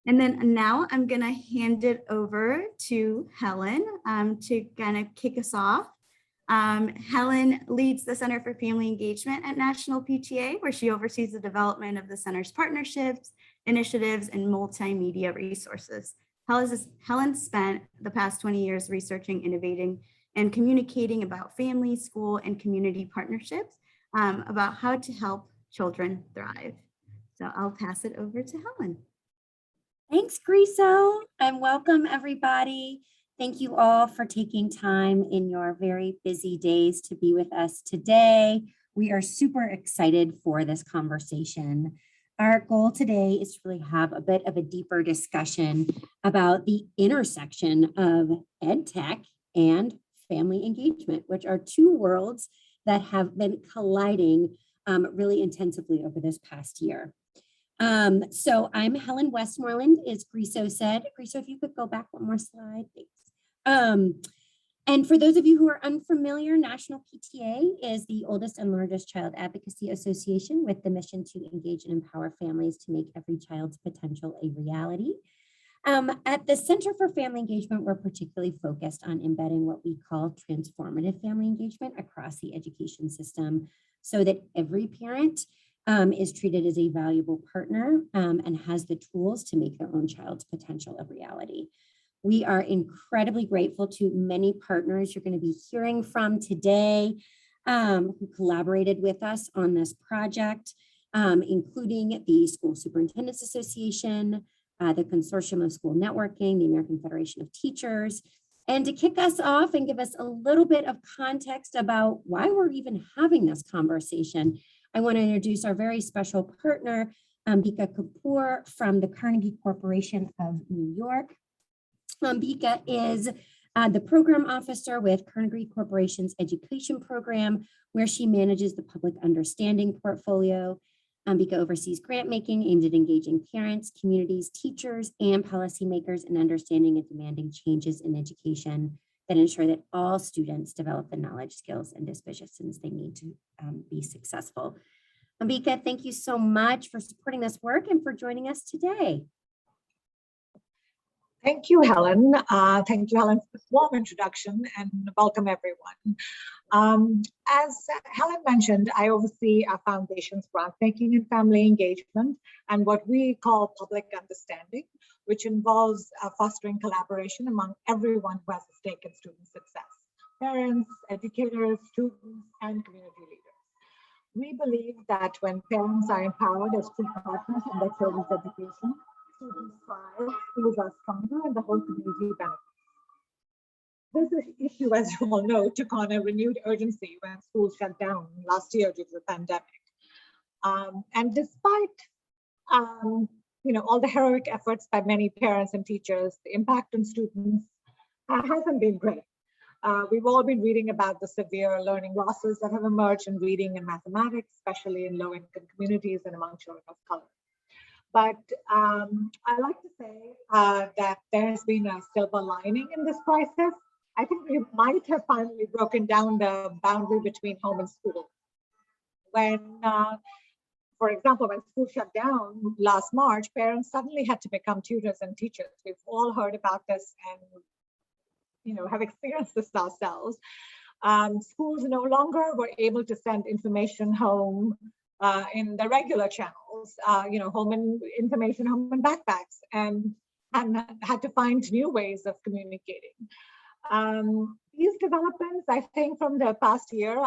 And then now I'm going to hand it over to Helen to kind of kick us off. Helen leads the Center for Family Engagement at National PTA, where she oversees the development of the center's partnerships, initiatives, and multimedia resources. Helen spent the past 20 years researching, innovating, and communicating about family, school, and community partnerships about how to help children thrive. So I'll pass it over to Helen. Thanks, Griso, and welcome everybody. Thank you all for taking time in your very busy days to be with us today. We are super excited for this conversation. Our goal today is to really have a bit of a deeper discussion about the intersection of ed tech and family engagement, which are two worlds that have been colliding really intensively over this past year. So I'm Helen Westmoreland, as Griso said. Griso, if you could go back one more slide, thanks. And for those of you who are unfamiliar, National PTA is the oldest and largest child advocacy association with the mission to engage and empower families to make every child's potential a reality. At the Center for Family Engagement, we're particularly focused on embedding what we call transformative family engagement across the education system so that every parent is treated as a valuable partner and has the tools to make their own child's potential a reality. We are incredibly grateful to many partners you're going to be hearing from today who collaborated with us on this project, including the School Superintendents Association, the Consortium of School Networking, the American Federation of Teachers. And to kick us off and give us a little bit of context about why we're even having this conversation, I want to introduce our very special partner, Ambika Kapoor from the Carnegie Corporation of New York. Ambika is the program officer with Carnegie Corporation's education program, where she manages the public understanding portfolio. Ambika oversees grant making aimed at engaging parents, communities, teachers, and policymakers in understanding and demanding changes in education that ensure that all students develop the knowledge, skills, and dispositions they need to be successful. Ambika, thank you so much for supporting this work and for joining us today. Thank you, Helen. Thank you, Helen, for the warm introduction, and welcome everyone. As Helen mentioned, I oversee our foundation's grant making and family engagement and what we call public understanding, which involves fostering collaboration among everyone who has a stake in student success: parents, educators, students, and community leaders. We believe that when parents are empowered as true partners in their children's education, students thrive, schools are stronger, and the whole community benefits. This issue, as you all know, took on a renewed urgency when schools shut down last year due to the pandemic. And despite all the heroic efforts by many parents and teachers, the impact on students hasn't been great. We've all been reading about the severe learning losses that have emerged in reading and mathematics, especially in low-income communities and among children of color. But I like to say that there has been a silver lining in this crisis. I think we might have finally broken down the boundary between home and school. When, for example, when school shut down last March, parents suddenly had to become tutors and teachers. We've all heard about this and have experienced this ourselves. Schools no longer were able to send information home in the regular channels, home and information, home and backpacks, and had to find new ways of communicating. These developments, I think, from the past year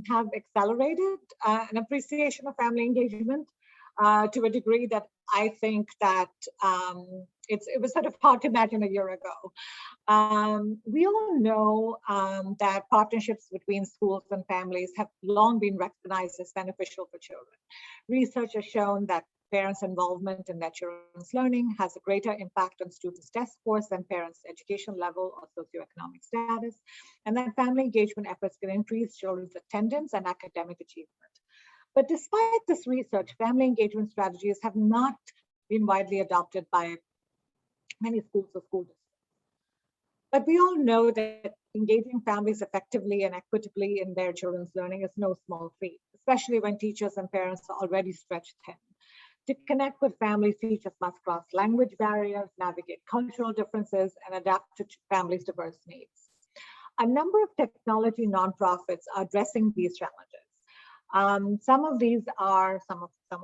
have accelerated an appreciation of family engagement to a degree that I think that it was sort of hard to imagine a year ago. We all know that partnerships between schools and families have long been recognized as beneficial for children. Research has shown that parents' involvement in their children's learning has a greater impact on students' test scores than parents' education level or socioeconomic status, and that family engagement efforts can increase children's attendance and academic achievement. But despite this research, family engagement strategies have not been widely adopted by many schools or school districts. But we all know that engaging families effectively and equitably in their children's learning is no small feat, especially when teachers and parents are already stretched thin. To connect with families, teachers must cross language barriers, navigate cultural differences, and adapt to families' diverse needs. A number of technology nonprofits are addressing these challenges. Some of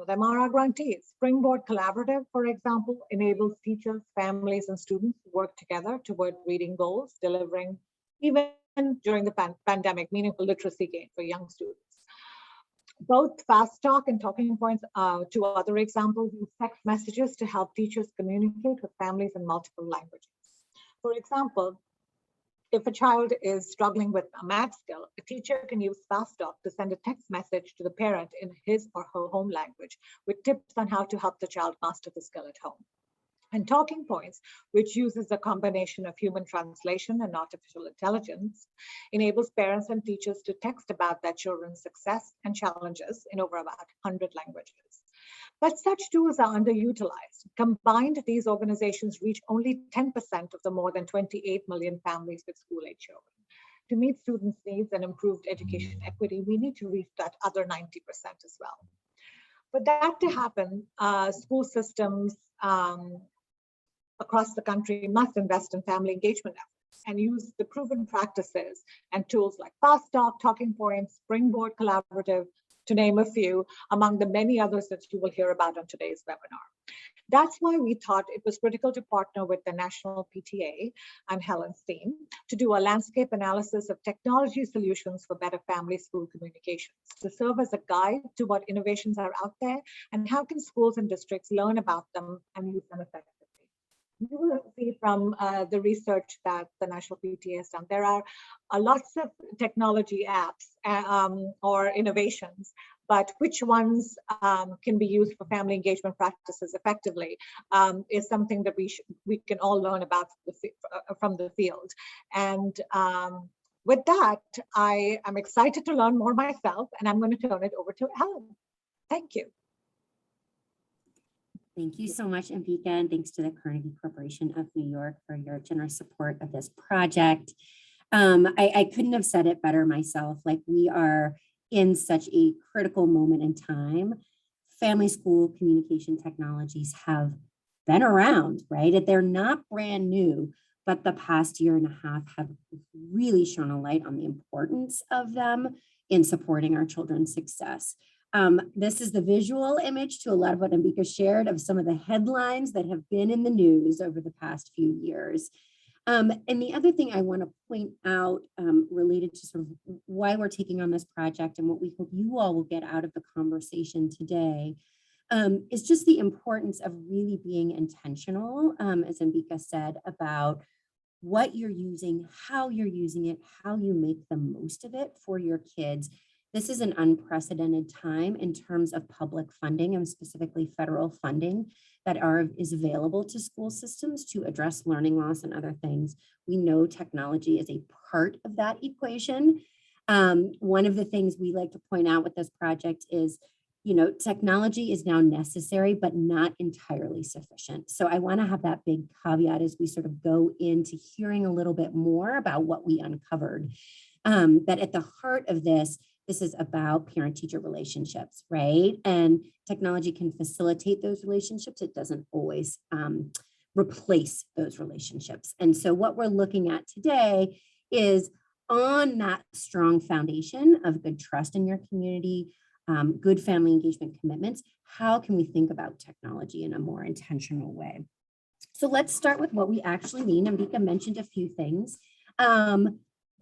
them are our grantees. Springboard Collaborative, for example, enables teachers, families, and students to work together toward reading goals, delivering, even during the pandemic, meaningful literacy gain for young students. Both Fast Talk and Talking Points, two other examples, use text messages to help teachers communicate with families in multiple languages. For example, if a child is struggling with a math skill, a teacher can use Fast Talk to send a text message to the parent in his or her home language with tips on how to help the child master the skill at home. And Talking Points, which uses a combination of human translation and artificial intelligence, enables parents and teachers to text about their children's success and challenges in over about 100 languages. But such tools are underutilized. Combined, these organizations reach only 10% of the more than 28 million families with school-age children. To meet students' needs and improved education equity, we need to reach that other 90% as well. For that to happen, school systems across the country must invest in family engagement efforts and use the proven practices and tools like Fast Talk, Talking Points, Springboard Collaborative, to name a few, among the many others that you will hear about on today's webinar. That's why we thought it was critical to partner with the National PTA and Helen's team to do a landscape analysis of technology solutions for better family school communications, to serve as a guide to what innovations are out there and how can schools and districts learn about them and use them effectively. You will see from the research that the National PTA has done, there are lots of technology apps or innovations, but which ones can be used for family engagement practices effectively is something that we can all learn about from the field. And with that, I am excited to learn more myself, and I'm going to turn it over to Helen. Thank you. Thank you so much, Ambika, and thanks to the Carnegie Corporation of New York for your generous support of this project. I couldn't have said it better myself. Like, we are in such a critical moment in time. Family school communication technologies have been around, right? They're not brand new, but the past year and a half have really shone a light on the importance of them in supporting our children's success. This is the visual image to a lot of what Ambika shared of some of the headlines that have been in the news over the past few years. And the other thing I want to point out related to sort of why we're taking on this project and what we hope you all will get out of the conversation today is just the importance of really being intentional, as Ambika said, about what you're using, how you're using it, how you make the most of it for your kids. This is an unprecedented time in terms of public funding, and specifically federal funding that is available to school systems to address learning loss and other things. We know technology is a part of that equation. One of the things we like to point out with this project is, technology is now necessary, but not entirely sufficient. So I want to have that big caveat as we sort of go into hearing a little bit more about what we uncovered. That at the heart of this is about parent-teacher relationships, right? And technology can facilitate those relationships. It doesn't always replace those relationships. And so what we're looking at today is on that strong foundation of good trust in your community, good family engagement commitments, how can we think about technology in a more intentional way? So let's start with what we actually mean. Ambika mentioned a few things.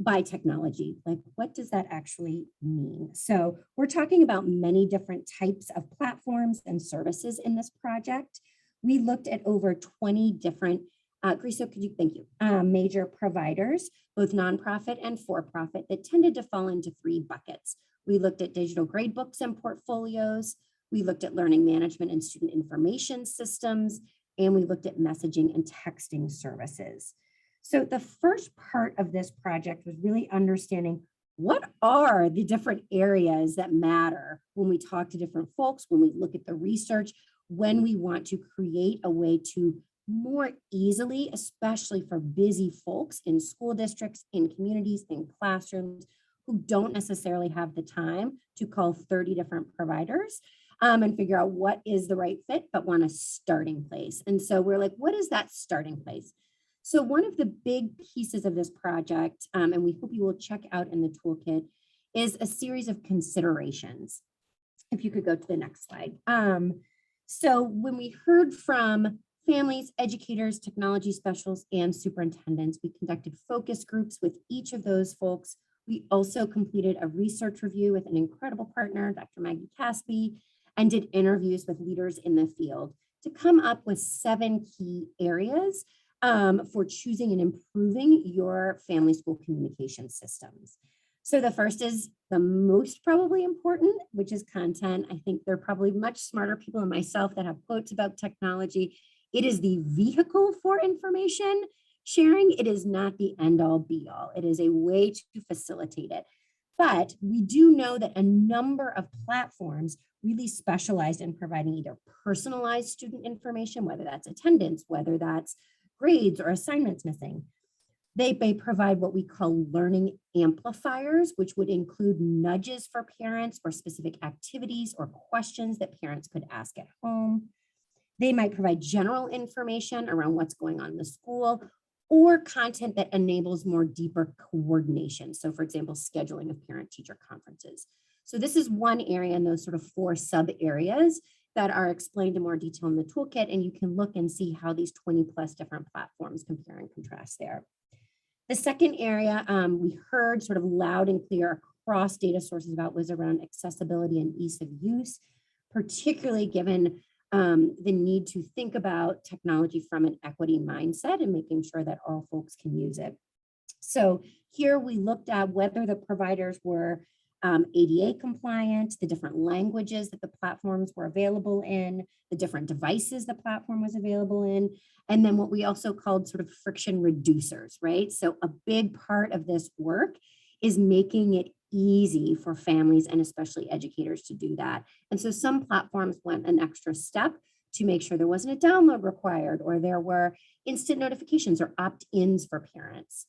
By technology, like what does that actually mean? So we're talking about many different types of platforms and services in this project. We looked at over 20 different, Griso, could you, thank you, major providers, both nonprofit and for-profit, that tended to fall into 3 buckets. We looked at digital gradebooks and portfolios. We looked at learning management and student information systems, and we looked at messaging and texting services. So the first part of this project was really understanding what are the different areas that matter when we talk to different folks, when we look at the research, when we want to create a way to more easily, especially for busy folks in school districts, in communities, in classrooms, who don't necessarily have the time to call 30 different providers, and figure out what is the right fit, but want a starting place. And so we're like, what is that starting place? So one of the big pieces of this project, and we hope you will check out in the toolkit, is a series of considerations. If you could go to the next slide. So when we heard from families, educators, technology specialists, and superintendents, we conducted focus groups with each of those folks. We also completed a research review with an incredible partner, Dr. Maggie Caspi, and did interviews with leaders in the field to come up with 7 key areas for choosing and improving your family school communication systems. So the first is the most probably important, which is content. I think there are probably much smarter people than myself that have quotes about technology. It is the vehicle for information sharing. It is not the end all be all. It is a way to facilitate it. But we do know that a number of platforms really specialize in providing either personalized student information, whether that's attendance, whether that's grades or assignments missing. They may provide what we call learning amplifiers, which would include nudges for parents or specific activities or questions that parents could ask at home. They might provide general information around what's going on in the school or content that enables more deeper coordination. So for example, scheduling of parent-teacher conferences. So this is one area in those sort of 4 sub areas that are explained in more detail in the toolkit, and you can look and see how these 20 plus different platforms compare and contrast there. The second area we heard sort of loud and clear across data sources about was around accessibility and ease of use, particularly given the need to think about technology from an equity mindset and making sure that all folks can use it. So here we looked at whether the providers were ADA compliant, the different languages that the platforms were available in, the different devices the platform was available in, and then what we also called sort of friction reducers, right? So a big part of this work is making it easy for families and especially educators to do that. And so some platforms went an extra step to make sure there wasn't a download required, or there were instant notifications or opt-ins for parents.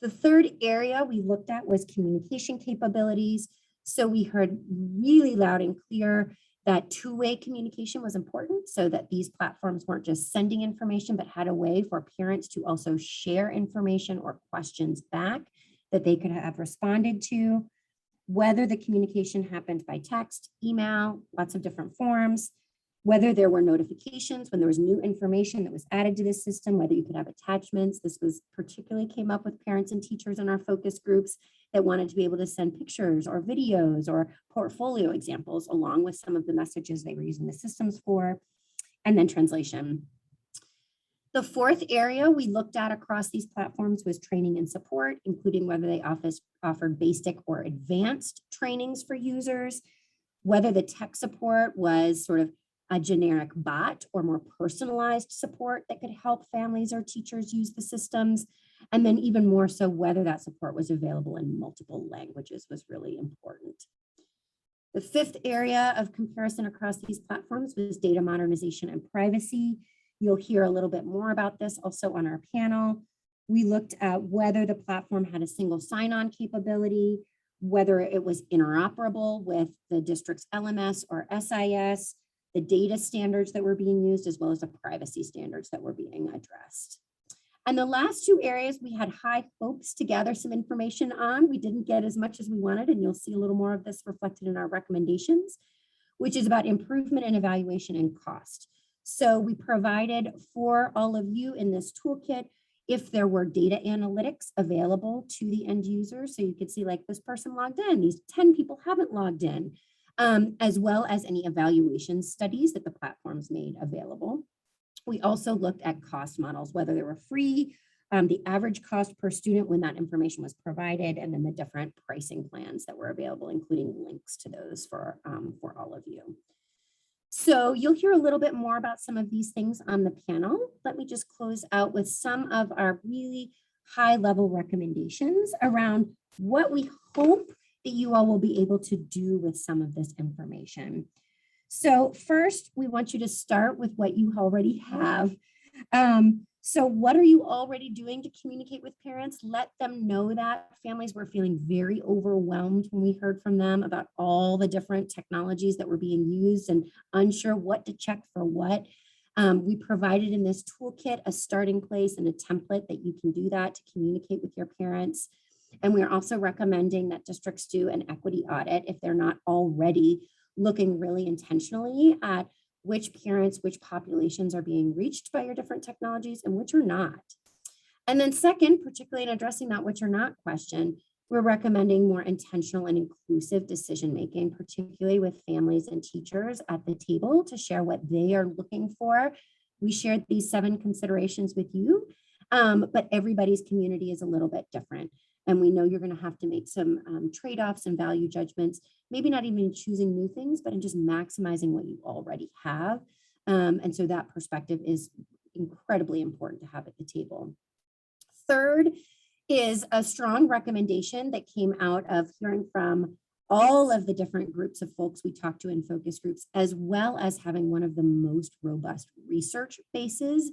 The third area we looked at was communication capabilities. So we heard really loud and clear that two-way communication was important, so that these platforms weren't just sending information, but had a way for parents to also share information or questions back that they could have responded to, whether the communication happened by text, email, lots of different forms, whether there were notifications when there was new information that was added to the system, whether you could have attachments. This was particularly came up with parents and teachers in our focus groups that wanted to be able to send pictures or videos or portfolio examples along with some of the messages they were using the systems for, and then translation. The fourth area we looked at across these platforms was training and support, including whether they offered basic or advanced trainings for users, whether the tech support was sort of a generic bot or more personalized support that could help families or teachers use the systems. And then even more so, whether that support was available in multiple languages was really important. The fifth area of comparison across these platforms was data modernization and privacy. You'll hear a little bit more about this also on our panel. We looked at whether the platform had a single sign-on capability, whether it was interoperable with the district's LMS or SIS, the data standards that were being used, as well as the privacy standards that were being addressed. And the last two areas we had high hopes to gather some information on. We didn't get as much as we wanted, and you'll see a little more of this reflected in our recommendations, which is about improvement in evaluation and cost. So we provided for all of you in this toolkit if there were data analytics available to the end user. So you could see like this person logged in, these 10 people haven't logged in, as well as any evaluation studies that the platforms made available. We also looked at cost models, whether they were free, the average cost per student when that information was provided, and then the different pricing plans that were available, including links to those for all of you. So you'll hear a little bit more about some of these things on the panel. Let me just close out with some of our really high-level recommendations around what we hope that you all will be able to do with some of this information. So first, we want you to start with what you already have. So what are you already doing to communicate with parents? Let them know that. Families were feeling very overwhelmed when we heard from them about all the different technologies that were being used and unsure what to check for what. We provided in this toolkit a starting place and a template that you can do that to communicate with your parents. And we're also recommending that districts do an equity audit if they're not already looking really intentionally at which parents, which populations are being reached by your different technologies and which are not. And then second, particularly in addressing that which are not question, we're recommending more intentional and inclusive decision-making, particularly with families and teachers at the table to share what they are looking for. We shared these 7 considerations with you, but everybody's community is a little bit different. And we know you're going to have to make some trade-offs and value judgments, maybe not even choosing new things, but in just maximizing what you already have. And so that perspective is incredibly important to have at the table. Third is a strong recommendation that came out of hearing from all of the different groups of folks we talked to in focus groups, as well as having one of the most robust research bases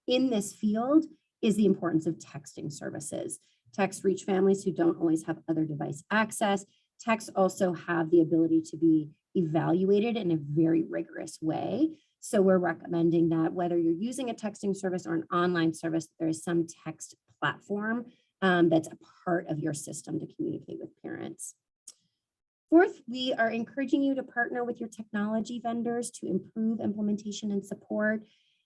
in this field, is the importance of texting services. Texts reach families who don't always have other device access. Texts also have the ability to be evaluated in a very rigorous way. So we're recommending that whether you're using a texting service or an online service, there is some text platform that's a part of your system to communicate with parents. Fourth, we are encouraging you to partner with your technology vendors to improve implementation and support.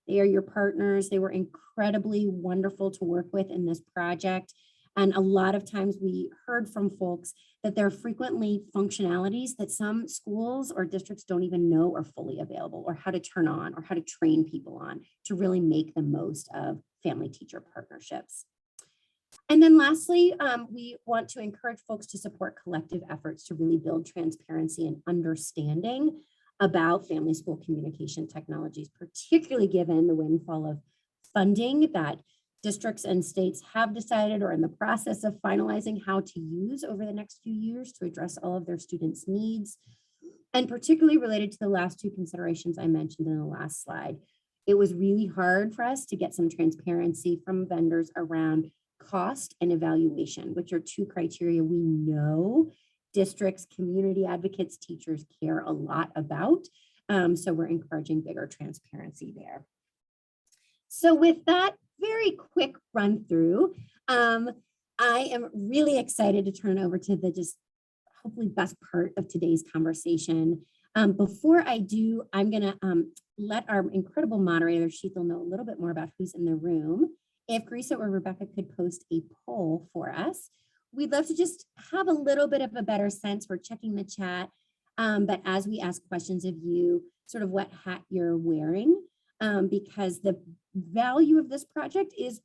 They are your partners. They were incredibly wonderful to work with in this project. And a lot of times we heard from folks that there are frequently functionalities that some schools or districts don't even know are fully available, or how to turn on or how to train people on to really make the most of family teacher partnerships. And then lastly, we want to encourage folks to support collective efforts to really build transparency and understanding about family school communication technologies, particularly given the windfall of funding that districts and states have decided or in the process of finalizing how to use over the next few years to address all of their students' needs. And particularly related to the last 2 considerations I mentioned in the last slide, it was really hard for us to get some transparency from vendors around cost and evaluation, which are 2 criteria we know districts, community advocates, teachers care a lot about. So we're encouraging bigger transparency there. So with that very quick run through, I am really excited to turn over to the just hopefully best part of today's conversation. Before I do, I'm gonna let our incredible moderator, Chantal, know a little bit more about who's in the room. If Grisa or Rebecca could post a poll for us, we'd love to just have a little bit of a better sense. We're checking the chat, but as we ask questions of you, sort of what hat you're wearing, because the value of this project is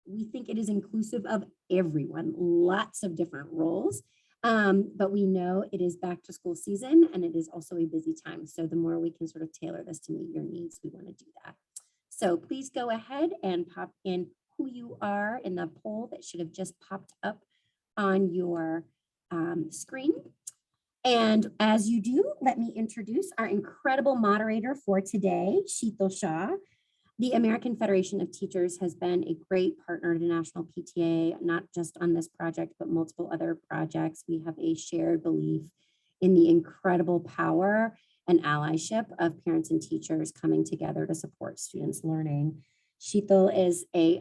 we think it is inclusive of everyone, lots of different roles, but we know it is back to school season and it is also a busy time. So the more we can sort of tailor this to meet your needs, we want to do that. So please go ahead and pop in who you are in the poll that should have just popped up on your screen. And as you do, let me introduce our incredible moderator for today, Chantal Shaw. The American Federation of Teachers has been a great partner to National PTA, not just on this project, but multiple other projects. We have a shared belief in the incredible power and allyship of parents and teachers coming together to support students' learning. Chantal is a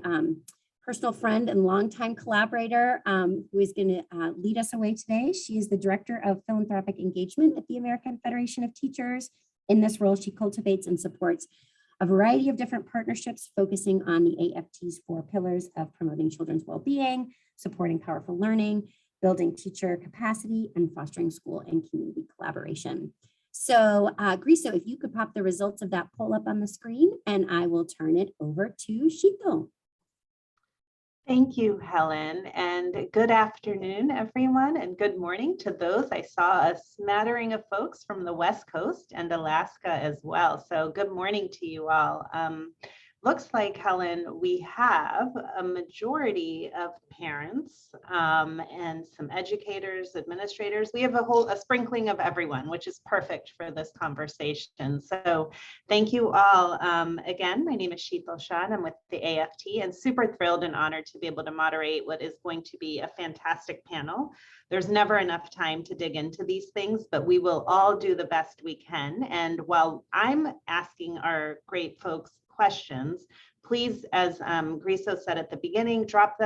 personal friend and longtime collaborator who is going to lead us away today. She is the Director of Philanthropic Engagement at the American Federation of Teachers. In this role, she cultivates and supports a variety of different partnerships focusing on the AFT's 4 pillars of promoting children's well-being, supporting powerful learning, building teacher capacity, and fostering school and community collaboration. So Grisa, if you could pop the results of that poll up on the screen, and I will turn it over to Chantal. Thank you, Helen, and good afternoon, everyone, and good morning to those. I saw a smattering of folks from the West Coast and Alaska as well. So good morning to you all. looks like, Helen, we have a majority of parents and some educators, administrators. We have a sprinkling of everyone, which is perfect for this conversation. So thank you all. Again, my name is Chantelle and I'm with the AFT, and super thrilled and honored to be able to moderate what is going to be a fantastic panel. There's never enough time to dig into these things, but we will all do the best we can. And while I'm asking our great folks questions, please, as Griso said at the beginning, drop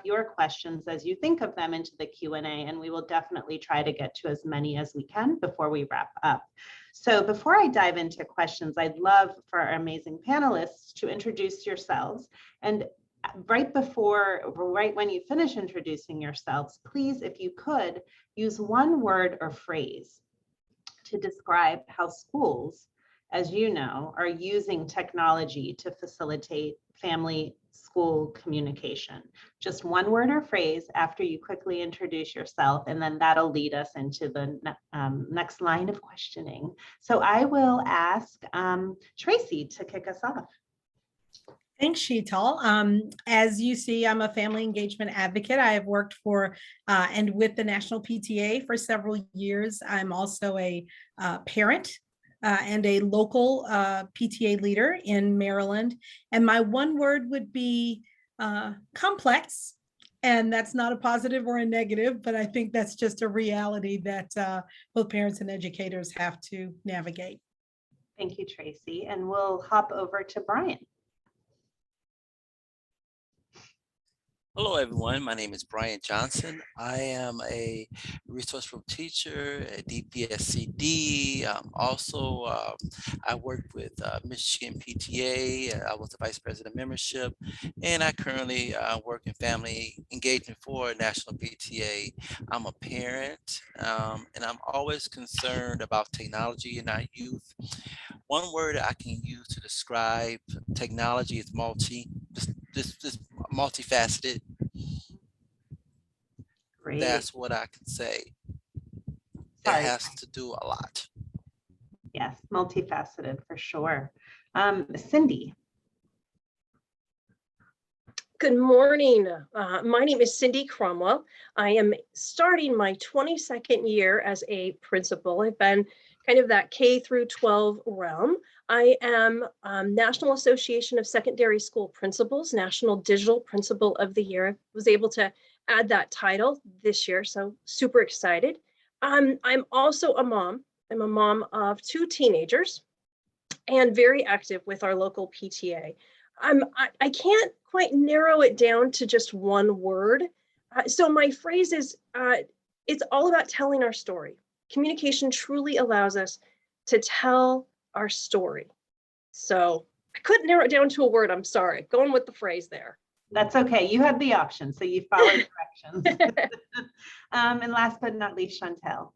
your questions as you think of them into the Q&A, and we will definitely try to get to as many as we can before we wrap up. So before I dive into questions, I'd love for our amazing panelists to introduce yourselves. And right when you finish introducing yourselves, please, if you could, use one word or phrase to describe how schools, as you know, are using technology to facilitate family-school communication. Just one word or phrase after you quickly introduce yourself, and then that'll lead us into the next line of questioning. So I will ask Tracy to kick us off. Thanks, Chantal. As you see, I'm a family engagement advocate. I have worked for and with the National PTA for several years. I'm also a parent and a local PTA leader in Maryland. And my one word would be complex. And that's not a positive or a negative, but I think that's just a reality that both parents and educators have to navigate. Thank you, Tracy. And we'll hop over to Brian. Hello, everyone. My name is Brian Johnson. I am a resource room teacher at DPSCD. I worked with Michigan PTA. I was the vice president of membership, and I currently work in family engagement for National PTA. I'm a parent, and I'm always concerned about technology in our youth. One word I can use to describe technology is multifaceted. Great. That's what I can say. Sorry. It has to do a lot. Yes, multifaceted for sure. Cindy. Good morning. My name is Cindy Cromwell. I am starting my 22nd year as a principal. I've been kind of that K through 12 realm. I am National Association of Secondary School Principals, National Digital Principal of the Year. I was able to add that title this year, so super excited. I'm also a mom. I'm a mom of 2 teenagers and very active with our local PTA. I can't quite narrow it down to just one word. So my phrase is, it's all about telling our story. Communication truly allows us to tell our story. So I couldn't narrow it down to a word, I'm sorry. Going with the phrase there. That's okay, you had the option, so you followed directions. And last but not least, Chantelle.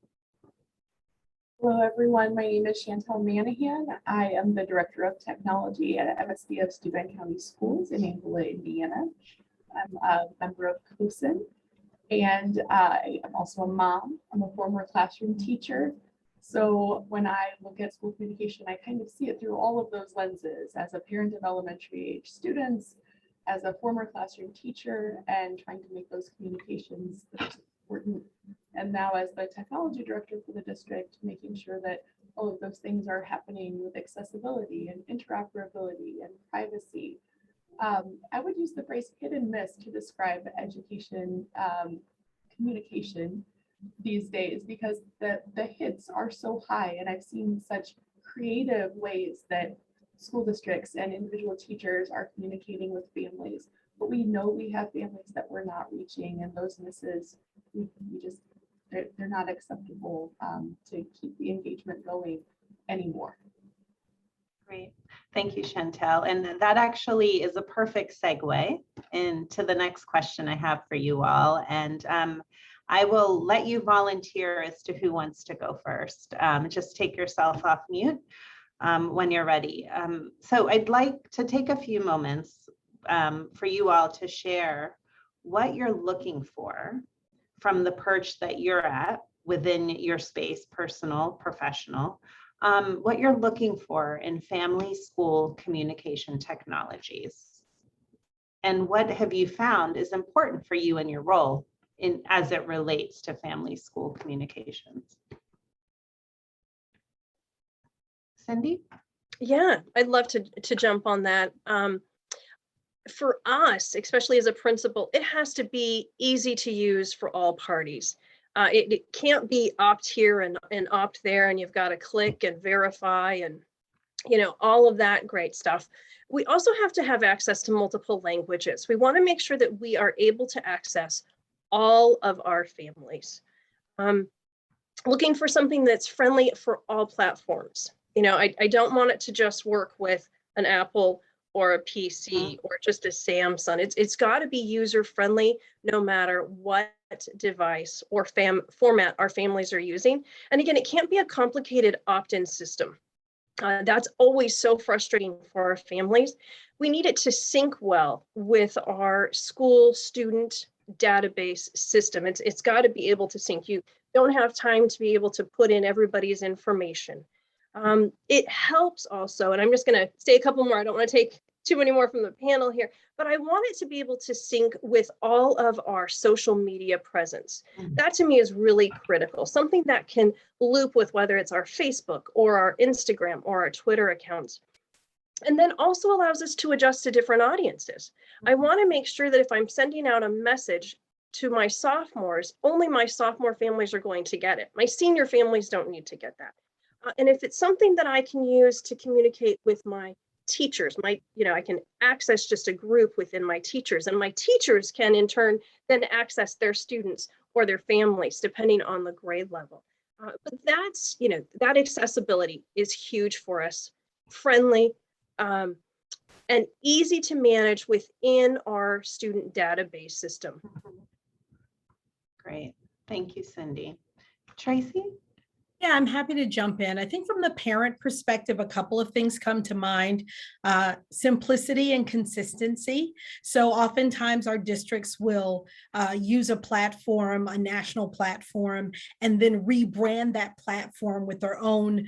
Hello, everyone. My name is Chantelle Manahan. I am the Director of Technology at MSD of Steuben County Schools in Angola, Indiana. I'm a member of COSIN, and I am also a mom. I'm a former classroom teacher. So when I look at school communication, I kind of see it through all of those lenses as a parent of elementary age students, as a former classroom teacher, and trying to make those communications important. And now as the technology director for the district, making sure that all of those things are happening with accessibility and interoperability and privacy. I would use the phrase hit and miss to describe education communication these days, because the hits are so high, and I've seen such creative ways that school districts and individual teachers are communicating with families. But we know we have families that we're not reaching, and those misses, they're not acceptable to keep the engagement going anymore. Great. Thank you, Chantelle. And that actually is a perfect segue into the next question I have for you all. And I will let you volunteer as to who wants to go first. Just take yourself off mute when you're ready. So I'd like to take a few moments for you all to share what you're looking for from the perch that you're at within your space, personal, professional, what you're looking for in family school communication technologies. And what have you found is important for you in your role as it relates to family school communications? Cindy? Yeah, I'd love to jump on that. For us, especially as a principal, it has to be easy to use for all parties. It can't be opt here and opt there, and you've got to click and verify and, you know, all of that great stuff. We also have to have access to multiple languages. We want to make sure that we are able to access all of our families. Looking for something that's friendly for all platforms. You know, I don't want it to just work with an Apple or a PC or just a Samsung. It's got to be user friendly no matter what device or format our families are using. And again, it can't be a complicated opt-in system. That's always so frustrating for our families. We need it to sync well with our school student database system. It's got to be able to sync. You don't have time to be able to put in everybody's information. It helps also, and I'm just going to say a couple more. I don't want to take too many more from the panel here, but I want it to be able to sync with all of our social media presence. That to me is really critical. Something that can loop with whether it's our Facebook or our Instagram or our Twitter accounts. And then also allows us to adjust to different audiences. I want to make sure that if I'm sending out a message to my sophomores, only my sophomore families are going to get it. My senior families don't need to get that. And if it's something that I can use to communicate with my teachers, I can access just a group within my teachers, and my teachers can in turn then access their students or their families, depending on the grade level. But that's, that accessibility is huge for us, friendly, and easy to manage within our student database system. Great. Thank you, Cindy. Tracy? Yeah, I'm happy to jump in. I think from the parent perspective, a couple of things come to mind. Simplicity and consistency. So oftentimes our districts will use a platform, a national platform, and then rebrand that platform with their own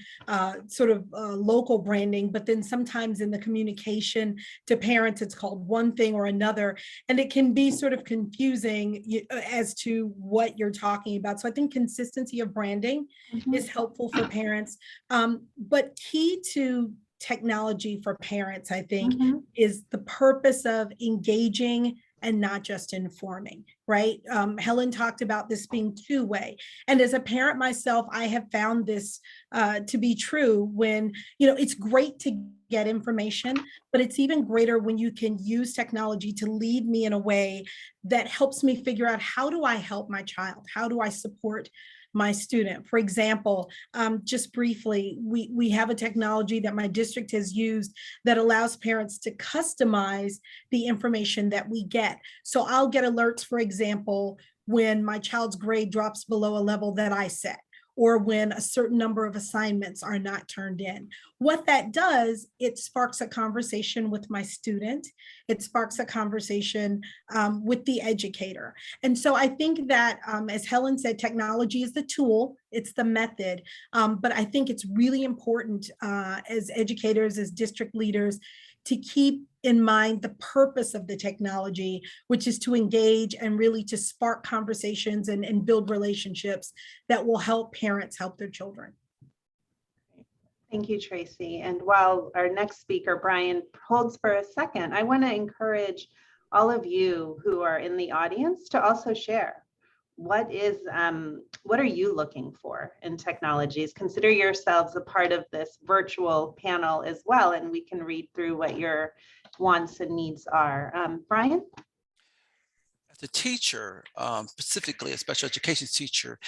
local branding. But then sometimes in the communication to parents, it's called one thing or another. And it can be sort of confusing as to what you're talking about. So I think consistency of branding is helpful for parents. But key to technology for parents, I think, is the purpose of engaging and not just informing, right? Helen talked about this being two-way. And as a parent myself, I have found this to be true when, it's great to get information, but it's even greater when you can use technology to lead me in a way that helps me figure out, how do I help my child? How do I support my student? For example, just briefly, we have a technology that my district has used that allows parents to customize the information that we get. So I'll get alerts, for example, when my child's grade drops below a level that I set, or when a certain number of assignments are not turned in. What that does, it sparks a conversation with my student. It sparks a conversation with the educator. And so I think that, as Helen said, technology is the tool, it's the method. But I think it's really important as educators, as district leaders, to keep in mind the purpose of the technology, which is to engage and really to spark conversations and build relationships that will help parents help their children. Thank you, Tracy. And while our next speaker, Brian, holds for a second, I want to encourage all of you who are in the audience to also share. What are you looking for in technologies? Consider yourselves a part of this virtual panel as well, and we can read through what your wants and needs are. Brian? As a teacher, specifically a special education teacher,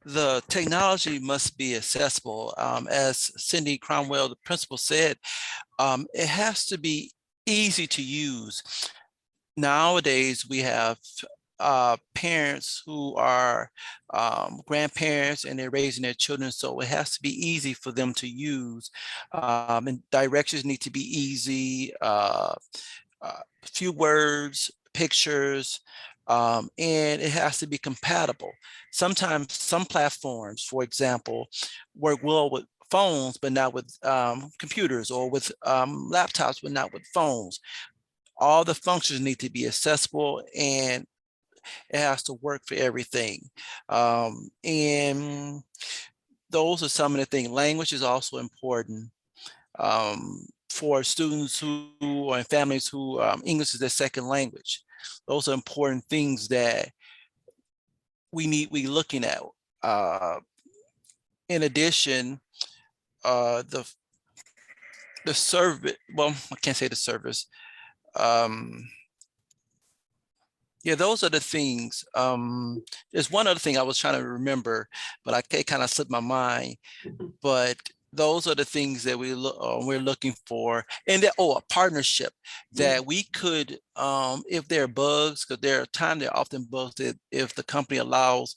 the technology must be accessible. As Cindy Cromwell, the principal, said, it has to be easy to use. Nowadays, we have parents who are grandparents and they're raising their children, so it has to be easy for them to use, and directions need to be easy, few words, pictures, and it has to be compatible. Sometimes some platforms, for example, work well with phones, but not with computers, or with laptops, but not with phones. All the functions need to be accessible, and it has to work for everything. And those are some of the things. Language is also important for students who or families who English is their second language. Those are important things that we looking at. In addition, the service, well, I can't say the service. Yeah, those are the things. There's one other thing I was trying to remember, but it kind of slipped my mind. But those are the things that we're looking for. And a partnership that we could, if there are bugs, because there are times there are often bugs, that if the company allows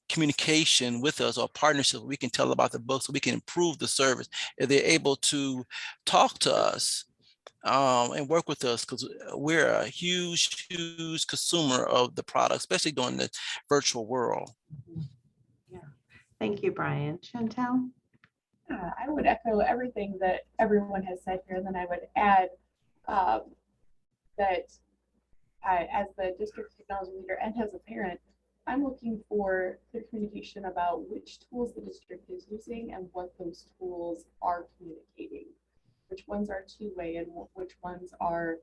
communication with us or partnership, we can tell about the bugs so we can improve the service. If they're able to talk to us and work with us, because we're a huge consumer of the product, especially during the virtual world. Yeah, thank you, Brian. Chantel? I would echo everything that everyone has said here, and then I would add that as the district technology leader and as a parent, I'm looking for clear communication about which tools the district is using and what those tools are communicating. Which ones are two-way and which ones are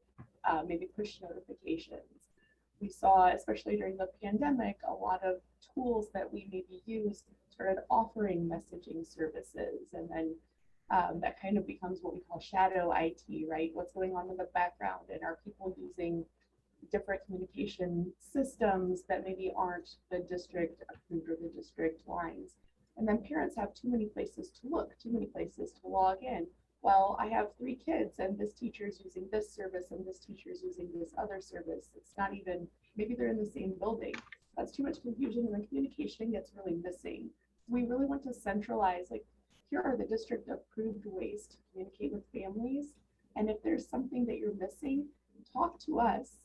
maybe push notifications. We saw, especially during the pandemic, a lot of tools that we maybe used started offering messaging services, and then that kind of becomes what we call shadow IT, right? What's going on in the background, and are people using different communication systems that maybe aren't the district approved or the district lines? And then parents have too many places to look, too many places to log in. Well, I have 3 kids and this teacher is using this service and this teacher is using this other service. It's not even, maybe they're in the same building. That's too much confusion and the communication gets really missing. We really want to centralize, like, here are the district approved ways to communicate with families. And if there's something that you're missing, talk to us,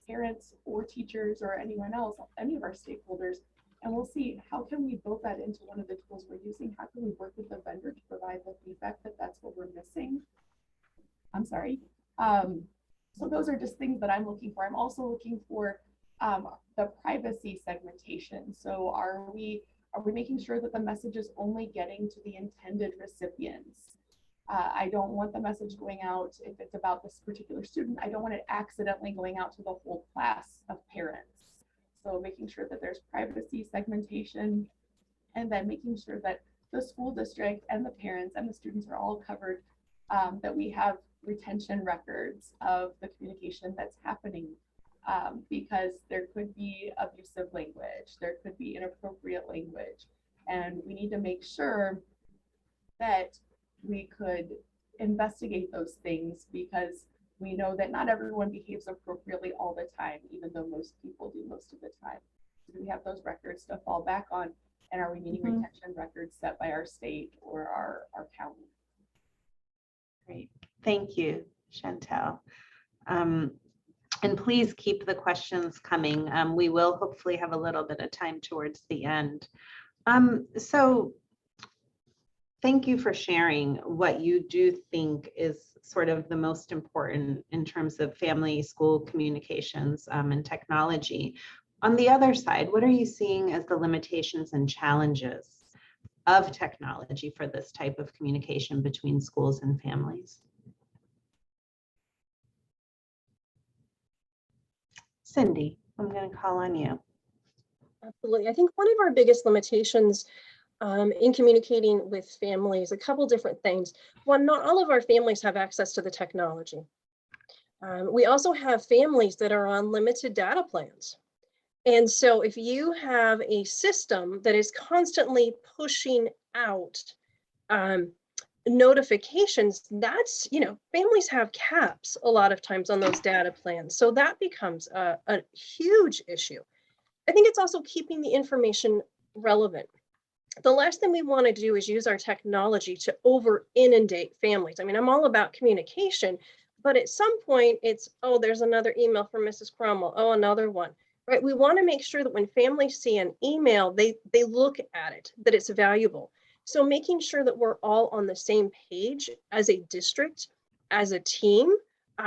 parents or teachers or anyone else, any of our stakeholders, and we'll see how can we build that into one of the tools we're using. How can we work with the vendor to provide the feedback that that's what we're missing? I'm sorry. So those are just things that I'm looking for. I'm also looking for the privacy segmentation. So are we making sure that the message is only getting to the intended recipients? I don't want the message going out, if it's about this particular student, I don't want it accidentally going out to the whole class of parents. So making sure that there's privacy segmentation, and then making sure that the school district and the parents and the students are all covered, that we have retention records of the communication that's happening, because there could be abusive language, there could be inappropriate language, and we need to make sure that we could investigate those things, because we know that not everyone behaves appropriately all the time, even though most people do most of the time. Do we have those records to fall back on? And are we meeting retention records set by our state or our county? Great, thank you, Chantelle. And please keep the questions coming. We will hopefully have a little bit of time towards the end. So thank you for sharing what you do think is sort of the most important in terms of family school communications and technology. On the other side, what are you seeing as the limitations and challenges of technology for this type of communication between schools and families? Cindy, I'm going to call on you. Absolutely. I think one of our biggest limitations in communicating with families, a couple different things. One, not all of our families have access to the technology. We also have families that are on limited data plans. And so if you have a system that is constantly pushing out notifications, that's, families have caps a lot of times on those data plans. So that becomes a huge issue. I think it's also keeping the information relevant. The last thing we want to do is use our technology to over inundate families. I mean, I'm all about communication, but at some point it's, oh, there's another email from Mrs. Cromwell. Oh, another one, right? We want to make sure that when families see an email, they look at it, that it's valuable. So making sure that we're all on the same page as a district, as a team,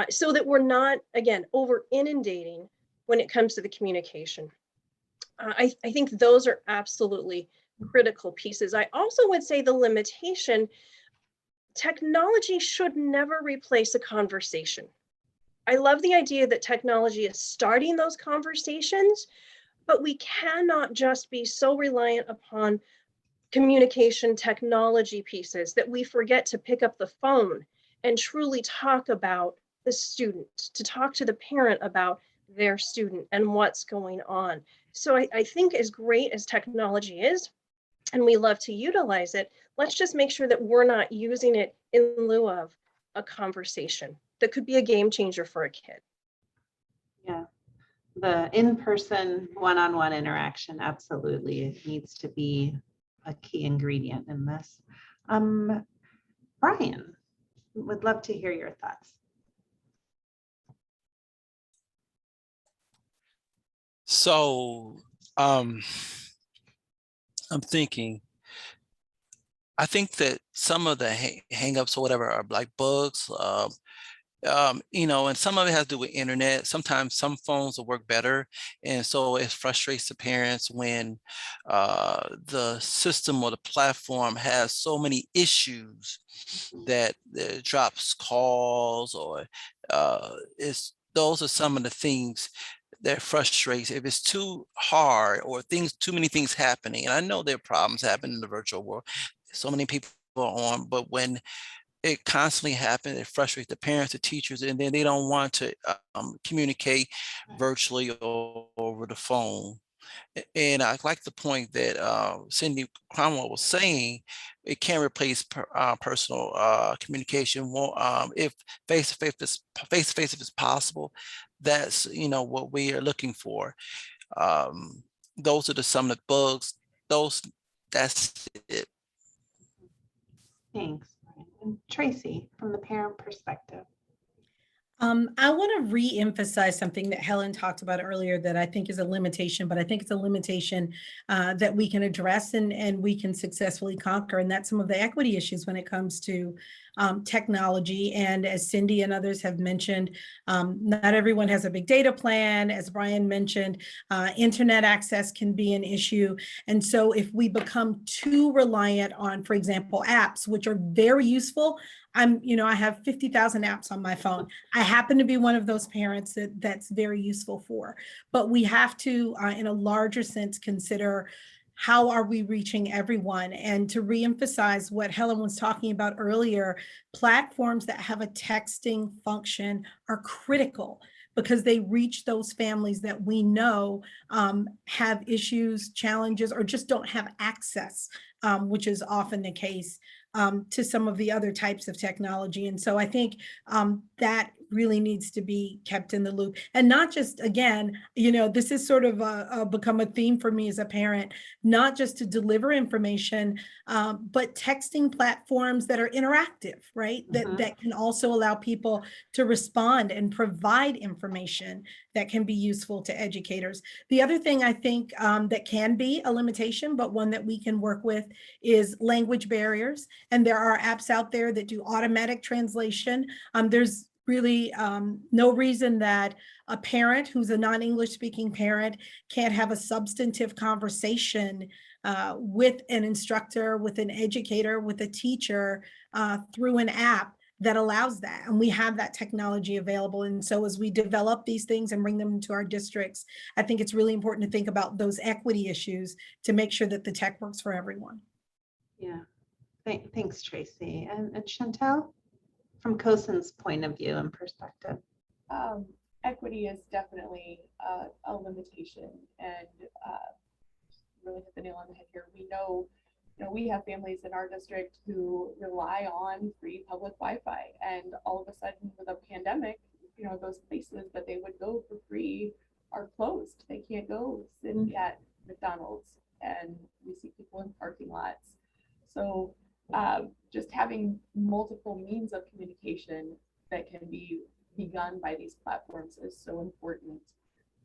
so that we're not, again, over inundating when it comes to the communication. I think those are absolutely critical pieces. I also would say the limitation, technology should never replace a conversation. I love the idea that technology is starting those conversations, but we cannot just be so reliant upon communication technology pieces that we forget to pick up the phone and truly talk about the student, to talk to the parent about their student and what's going on. So I think as great as technology is, and we love to utilize it, let's just make sure that we're not using it in lieu of a conversation that could be a game changer for a kid. Yeah, the in-person one-on-one interaction absolutely needs to be a key ingredient in this. Brian, would love to hear your thoughts. So I'm thinking, I think that some of the hangups or whatever are like bugs, and some of it has to do with internet. Sometimes some phones will work better. And so it frustrates the parents when the system or the platform has so many issues that it drops calls or those are some of the things that frustrates. If it's too hard or too many things happening, and I know there are problems happening in the virtual world, so many people are on, but when it constantly happens, it frustrates the parents, the teachers, and then they don't want to communicate virtually or over the phone. And I like the point that Cindy Cromwell was saying, it can't replace personal communication. If face-to-face if it's possible, that's what we are looking for. Those are some of the bugs. That's it. Thanks, Brian. And Tracy, from the parent perspective. I want to re-emphasize something that Helen talked about earlier that I think is a limitation, but I think it's a limitation that we can address and we can successfully conquer. And that's some of the equity issues when it comes to technology. And as Cindy and others have mentioned, not everyone has a big data plan. As Brian mentioned, internet access can be an issue. And so if we become too reliant on, for example, apps, which are very useful, I have 50,000 apps on my phone. I happen to be one of those parents that's very useful for, but we have to, in a larger sense, consider how are we reaching everyone? And to reemphasize what Helen was talking about earlier, platforms that have a texting function are critical because they reach those families that we know have issues, challenges, or just don't have access, which is often the case to some of the other types of technology. And so I think that really needs to be kept in the loop. And not just, again, this is sort of become a theme for me as a parent, not just to deliver information, but texting platforms that are interactive, right? That can also allow people to respond and provide information that can be useful to educators. The other thing I think that can be a limitation, but one that we can work with, is language barriers. And there are apps out there that do automatic translation. There's really no reason that a parent who's a non-English speaking parent can't have a substantive conversation with an instructor, with an educator, with a teacher through an app that allows that. And we have that technology available. And so as we develop these things and bring them into our districts, I think it's really important to think about those equity issues to make sure that the tech works for everyone. Yeah, thanks, Tracy. And Chantal, from COSIN's point of view and perspective. Equity is definitely a limitation, and really hit the nail on the head here. We know, we have families in our district who rely on free public Wi-Fi, and all of a sudden with a pandemic, those places that they would go for free are closed. They can't go sit at McDonald's, and we see people in parking lots. So just having multiple means of communication that can be begun by these platforms is so important.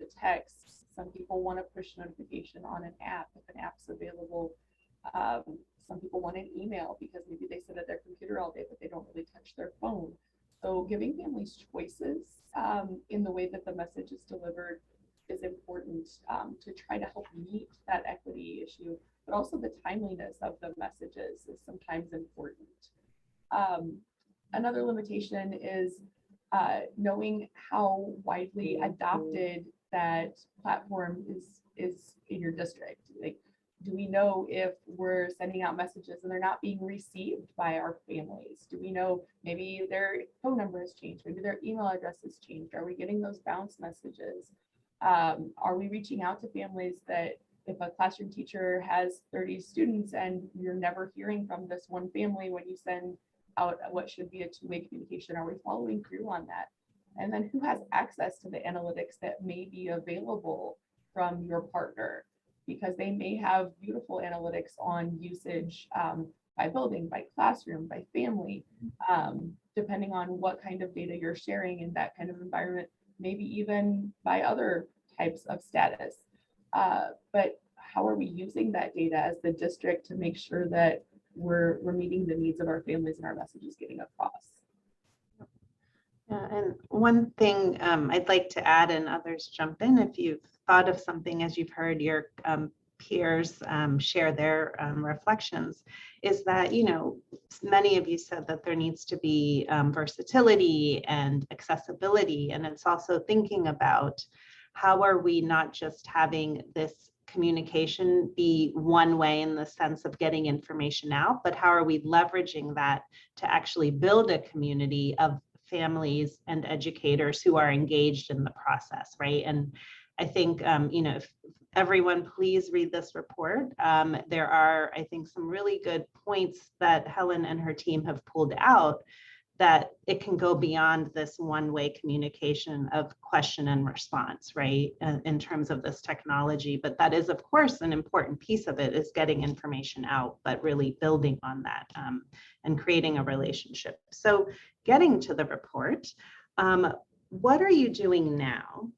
The text, some people want to push notification on an app if an app's available Some people want an email because maybe they sit at their computer all day, but they don't really touch their phone. So giving families choices in the way that the message is delivered is important to try to help meet that equity issue, but also the timeliness of the messages is sometimes important. Another limitation is knowing how widely adopted that platform is in your district. Like, do we know if we're sending out messages and they're not being received by our families? Do we know maybe their phone number has changed? Maybe their email address has changed? Are we getting those bounce messages? Are we reaching out to families that if a classroom teacher has 30 students and you're never hearing from this one family when you send out what should be a two-way communication, are we following through on that? And then who has access to the analytics that may be available from your partner? Because they may have beautiful analytics on usage by building, by classroom, by family, depending on what kind of data you're sharing in that kind of environment, maybe even by other types of status. But how are we using that data as the district to make sure that we're meeting the needs of our families and our messages getting across? Yeah, and one thing I'd like to add, and others jump in if you've thought of something as you've heard your peers share their reflections, is that, you know, many of you said that there needs to be versatility and accessibility, and it's also thinking about how are we not just having this communication be one way in the sense of getting information out, but how are we leveraging that to actually build a community of families and educators who are engaged in the process, right? And I think, you know, if everyone please read this report. There are, I think, some really good points that Helen and her team have pulled out, that it can go beyond this one-way communication of question and response, right, in terms of this technology. But that is, of course, an important piece of it, is getting information out, but really building on that and creating a relationship. So getting to the report, what are you doing now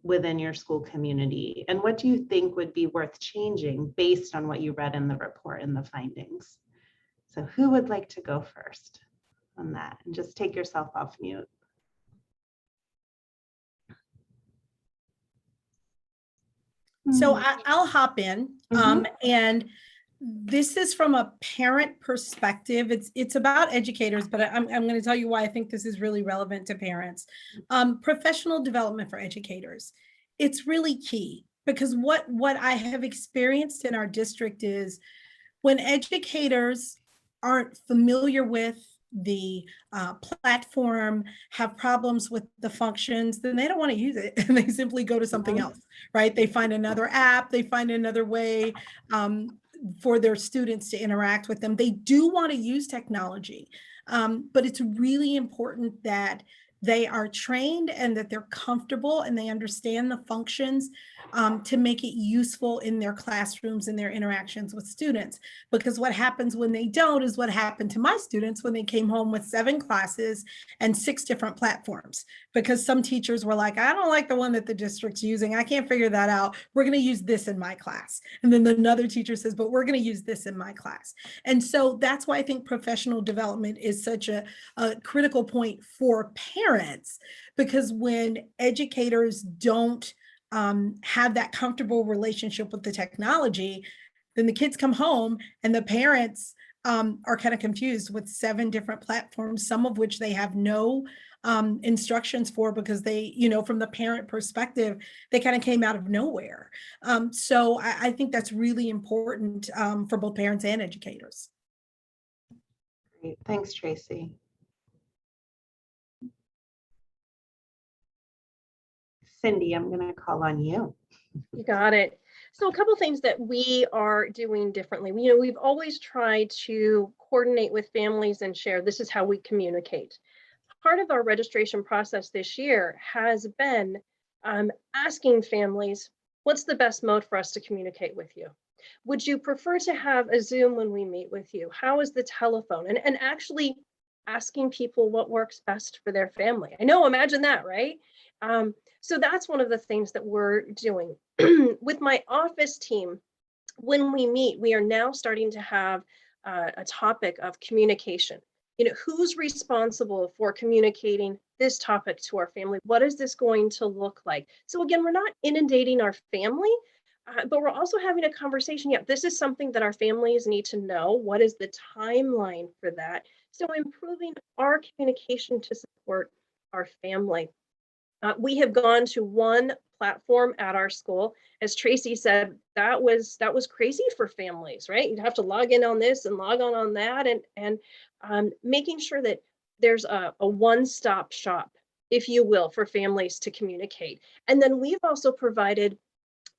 within your school community? And what do you think would be worth changing based on what you read in the report and the findings? So who would like to go first on that? And just take yourself off mute. So I'll hop in. And this is from a parent perspective. It's about educators, but I'm going to tell you why I think this is really relevant to parents. Professional development for educators. It's really key, because what I have experienced in our district is when educators aren't familiar with the platform, have problems with the functions, then they don't want to use it, and they simply go to something else, right? They find another app, they find another way for their students to interact with them. They do want to use technology, but it's really important that they are trained and that they're comfortable and they understand the functions to make it useful in their classrooms and their interactions with students. Because what happens when they don't is what happened to my students when they came home with 7 classes and 6 different platforms. Because some teachers were like, I don't like the one that the district's using. I can't figure that out. We're going to use this in my class. And then another teacher says, but we're going to use this in my class. And so that's why I think professional development is such a critical point for parents, because when educators don't have that comfortable relationship with the technology, then the kids come home and the parents are kind of confused with 7 different platforms, some of which they have no instructions for, because they, you know, from the parent perspective, they kind of came out of nowhere. So I think that's really important for both parents and educators. Great, thanks, Tracy. Cindy, I'm going to call on you. You got it. So a couple things that we are doing differently. You know, we've always tried to coordinate with families and share. This is how we communicate. Part of our registration process this year has been asking families, what's the best mode for us to communicate with you? Would you prefer to have a Zoom when we meet with you? How is the telephone? And actually asking people what works best for their family. I know, imagine that, right? So that's one of the things that we're doing. With my office team, when we meet, we are now starting to have a topic of communication. You know, who's responsible for communicating this topic to our family? What is this going to look like? So again, we're not inundating our family, but we're also having a conversation. Yeah, this is something that our families need to know. What is the timeline for that? So improving our communication to support our family. We have gone to one platform at our school. As Tracy said, that was crazy for families, right? You'd have to log in on this and log on that, and making sure that there's a one-stop shop, if you will, for families to communicate. And then we've also provided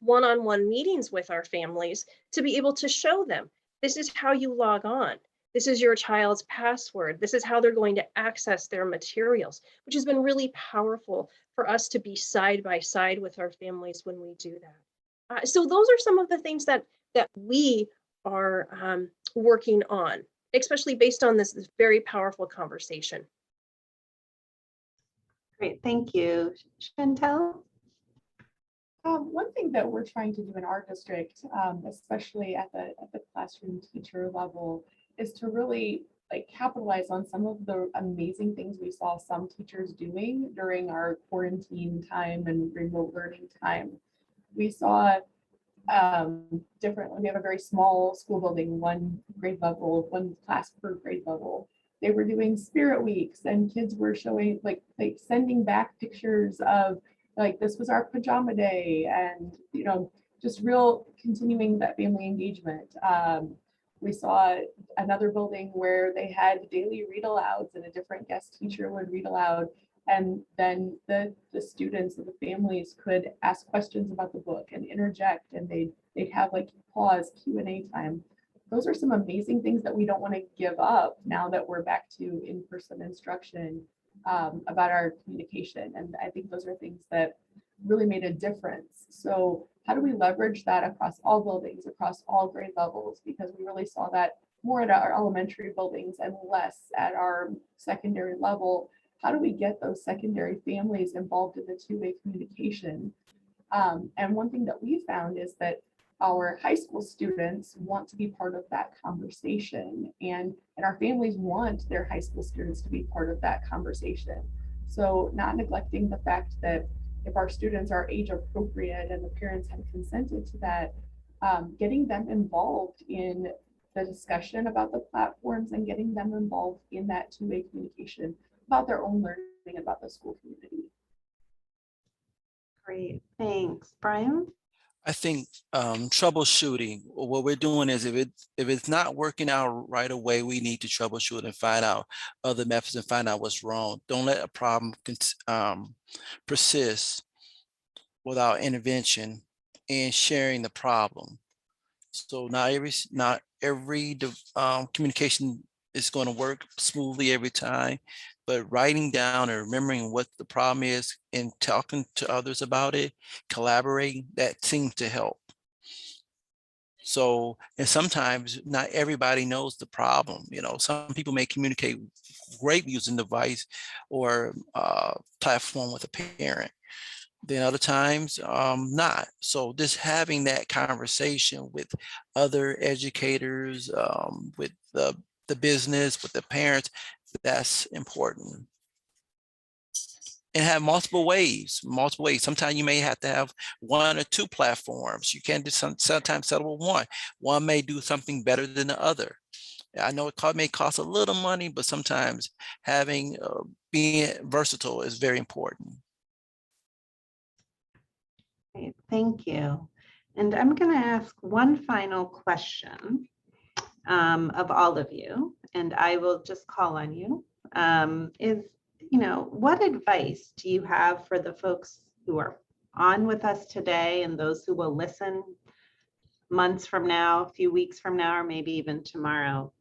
one-on-one meetings with our families to be able to show them, this is how you log on. This is your child's password. This is how they're going to access their materials, which has been really powerful for us to be side by side with our families when we do that. So those are some of the things that we are working on, especially based on this very powerful conversation. Great, thank you. Chantelle? One thing that we're trying to do in our district, especially at the classroom teacher level, is to really like capitalize on some of the amazing things we saw some teachers doing during our quarantine time and remote learning time. We saw different. We have a very small school building, one grade level, one class per grade level. They were doing spirit weeks, and kids were showing like sending back pictures of like, this was our pajama day, and you know, just real continuing that family engagement. We saw another building where they had daily read alouds, and a different guest teacher would read aloud, and then the students and the families could ask questions about the book and interject, and they'd have like pause Q&A time. Those are some amazing things that we don't want to give up now that we're back to in-person instruction, about our communication. And I think those are things that really made a difference. So how do we leverage that across all buildings, across all grade levels? Because we really saw that more at our elementary buildings and less at our secondary level. How do we get those secondary families involved in the two-way communication? And one thing that we found is that our high school students want to be part of that conversation, and our families want their high school students to be part of that conversation. So not neglecting the fact that if our students are age appropriate and the parents have consented to that, getting them involved in the discussion about the platforms and getting them involved in that two-way communication about their own learning, about the school community. Great, thanks. Brian? I think troubleshooting, what we're doing is if it's not working out right away, we need to troubleshoot and find out other methods and find out what's wrong. Don't let a problem persist without intervention and sharing the problem. So not every communication is going to work smoothly every time, but writing down and remembering what the problem is and talking to others about it, collaborating, that seems to help. So, and sometimes not everybody knows the problem. You know, some people may communicate great using device or platform with a parent. Then other times not. So just having that conversation with other educators, with the business, with the parents, that's important. And have multiple ways. Sometimes you may have to have one or two platforms. You can't just sometimes settle with one. One may do something better than the other. I know it may cost a little money, but sometimes having being versatile is very important. Great, thank you. And I'm going to ask one final question of all of you, and I will just call on you. What advice do you have for the folks who are on with us today and those who will listen months from now, a few weeks from now, or maybe even tomorrow?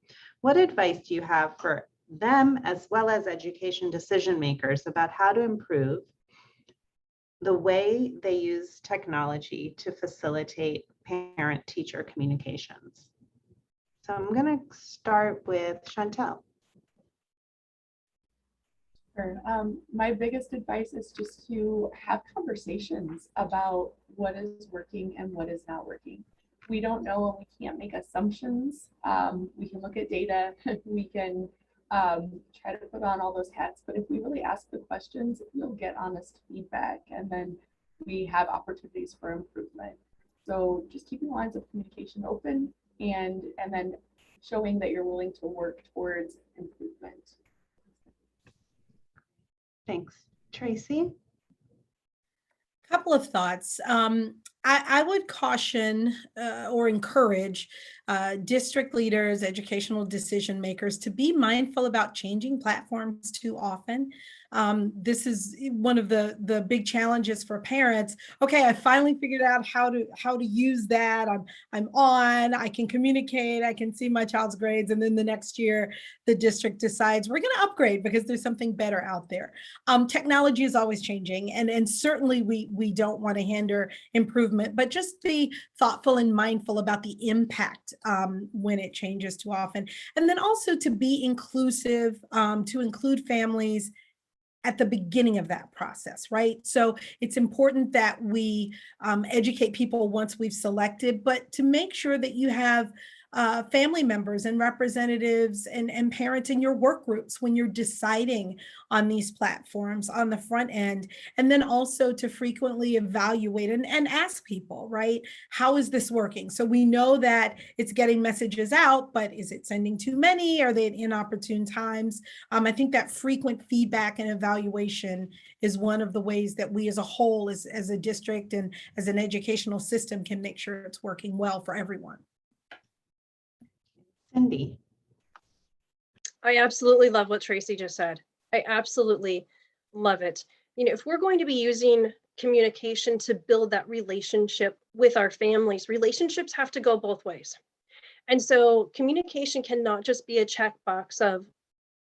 What advice do you have for them as well as education decision makers about how to improve the way they use technology to facilitate parent-teacher communications? So I'm going to start with Chantelle. Sure. My biggest advice is just to have conversations about what is working and what is not working. we don't know and we can't make assumptions. We can look at data, we can try to put on all those hats, but if we really ask the questions, we'll get honest feedback, and then we have opportunities for improvement. So just keeping the lines of communication open and then showing that you're willing to work towards improvement. Thanks. Tracy? Couple of thoughts. I would caution or encourage district leaders, educational decision makers to be mindful about changing platforms too often. This is one of the big challenges for parents. Okay, I finally figured out how to use that. I'm on, I can communicate, I can see my child's grades, and then the next year the district decides we're going to upgrade because there's something better out there. Technology is always changing, and certainly we don't want to hinder improvement, but just be thoughtful and mindful about the impact when it changes too often. And then also to be inclusive, to include families at the beginning of that process, right? So it's important that we educate people once we've selected, but to make sure that you have family members and representatives and parents in your work groups when you're deciding on these platforms on the front end. And then also to frequently evaluate and ask people, right? How is this working? So we know that it's getting messages out, but is it sending too many? Are they at inopportune times? I think that frequent feedback and evaluation is one of the ways that we as a whole, as a district and as an educational system, can make sure it's working well for everyone. Cindy? I absolutely love what Tracy just said. I absolutely love it. You know, if we're going to be using communication to build that relationship with our families, relationships have to go both ways. And so communication cannot just be a checkbox of,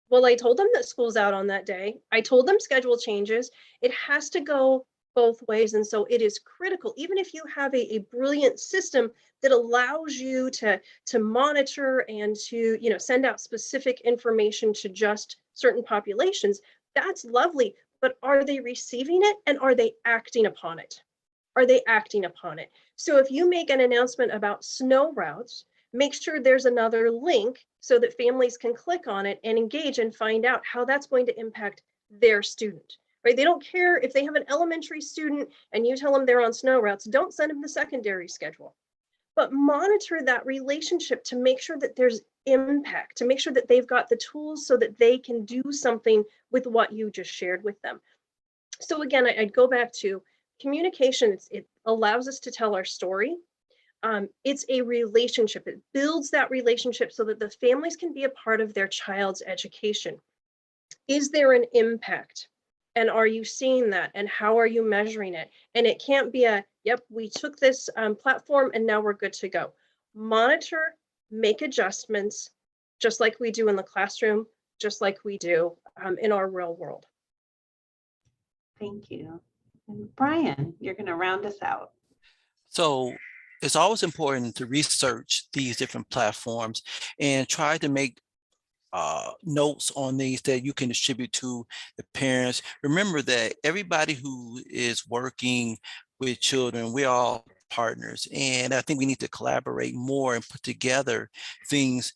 well, I told them that school's out on that day. I told them schedule changes. It has to go both ways. And so it is critical, even if you have a brilliant system that allows you to monitor and to, you know, send out specific information to just certain populations, that's lovely. But are they receiving it, and are they acting upon it? Are they acting upon it? So if you make an announcement about snow routes, make sure there's another link so that families can click on it and engage and find out how that's going to impact their student, right? They don't care if they have an elementary student and you tell them they're on snow routes, don't send them the secondary schedule, but monitor that relationship to make sure that there's impact, to make sure that they've got the tools so that they can do something with what you just shared with them. So again, I'd go back to communication. It allows us to tell our story. It's a relationship. It builds that relationship so that the families can be a part of their child's education. Is there an impact? And are you seeing that? And how are you measuring it? And it can't be a, yep, we took this platform and now we're good to go. Monitor, make adjustments, just like we do in the classroom, just like we do in our real world. Thank you. And Brian, you're going to round us out. So it's always important to research these different platforms and try to make notes on these that you can distribute to the parents. Remember that everybody who is working with children, we're all partners. And I think we need to collaborate more and put together things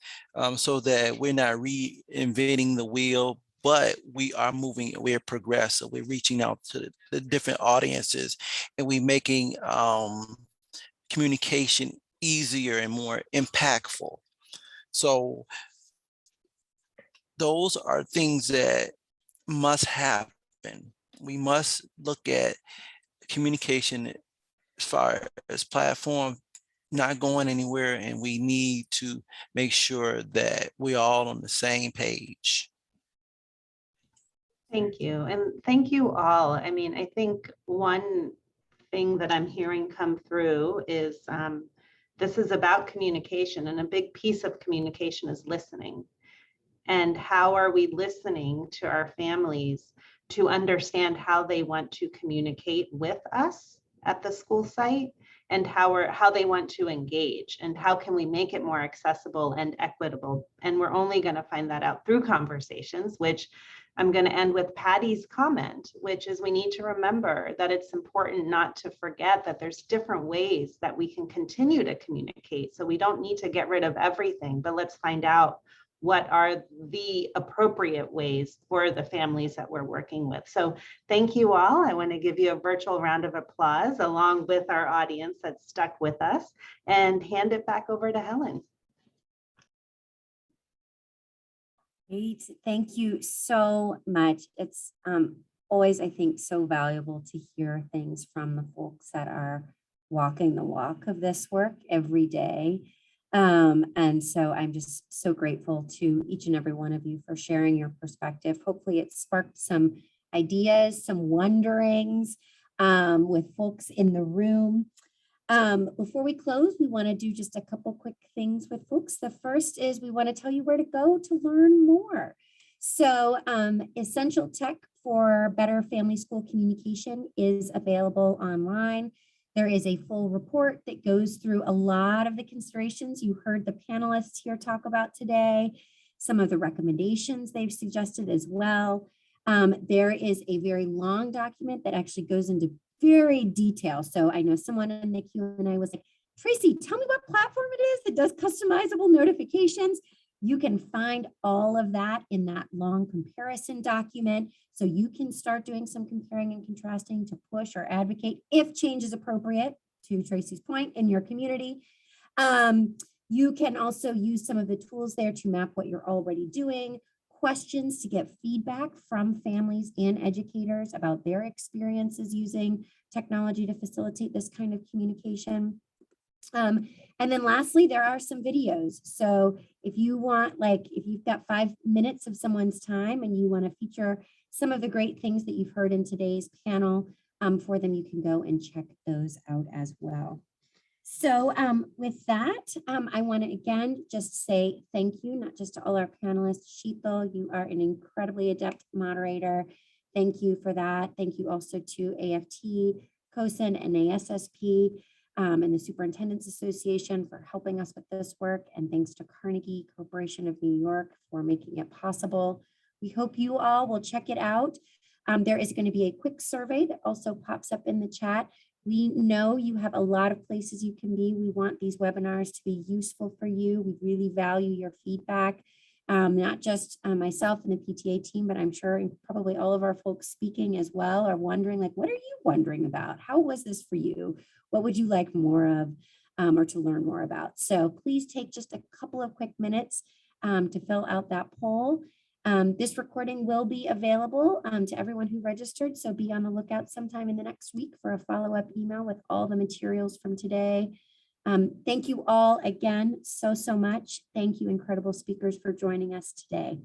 so that we're not reinventing the wheel, but we are moving, we're progressive, we're reaching out to the different audiences, and we're making communication easier and more impactful. So those are things that must happen. We must look at communication as far as platform not going anywhere, and we need to make sure that we're all on the same page. Thank you. And thank you all. I mean, I think one thing that I'm hearing come through is this is about communication, and a big piece of communication is listening. And how are we listening to our families to understand how they want to communicate with us at the school site, and how they want to engage, and how can we make it more accessible and equitable? And we're only going to find that out through conversations, which I'm going to end with Patty's comment, which is we need to remember that it's important not to forget that there's different ways that we can continue to communicate. So we don't need to get rid of everything, but let's find out what are the appropriate ways for the families that we're working with. So thank you all. I want to give you a virtual round of applause along with our audience that's stuck with us, and hand it back over to Helen. Great, thank you so much. It's always, I think, so valuable to hear things from the folks that are walking the walk of this work every day. And so I'm just so grateful to each and every one of you for sharing your perspective. Hopefully it sparked some ideas, some wonderings with folks in the room. Before we close, we want to do just a couple quick things with folks. The first is we want to tell you where to go to learn more. So Essential Tech for Better Family School Communication is available online. There is a full report that goes through a lot of the considerations you heard the panelists here talk about today, some of the recommendations they've suggested as well. There is a very long document that actually goes into very detail. So I know someone in the Q&A was like, Tracy, tell me what platform it is that does customizable notifications. You can find all of that in that long comparison document. So you can start doing some comparing and contrasting to push or advocate if change is appropriate, to Tracy's point, in your community. You can also use some of the tools there to map what you're already doing, questions to get feedback from families and educators about their experiences using technology to facilitate this kind of communication. And then lastly, there are some videos. So if you want, like, if you've got 5 minutes of someone's time and you want to feature some of the great things that you've heard in today's panel for them, you can go and check those out as well. So with that, I want to again just say thank you, not just to all our panelists. Sheetal, you are an incredibly adept moderator. Thank you for that. Thank you also to AFT, COSIN, and ASSP, and the Superintendents Association for helping us with this work. And thanks to Carnegie Corporation of New York for making it possible. We hope you all will check it out. There is going to be a quick survey that also pops up in the chat. We know you have a lot of places you can be. We want these webinars to be useful for you. We really value your feedback, not just myself and the PTA team, but I'm sure probably all of our folks speaking as well are wondering, like, what are you wondering about? How was this for you? What would you like more of or to learn more about? So please take just a couple of quick minutes to fill out that poll. This recording will be available to everyone who registered, so be on the lookout sometime in the next week for a follow-up email with all the materials from today. Thank you all again so much. Thank you, incredible speakers, for joining us today.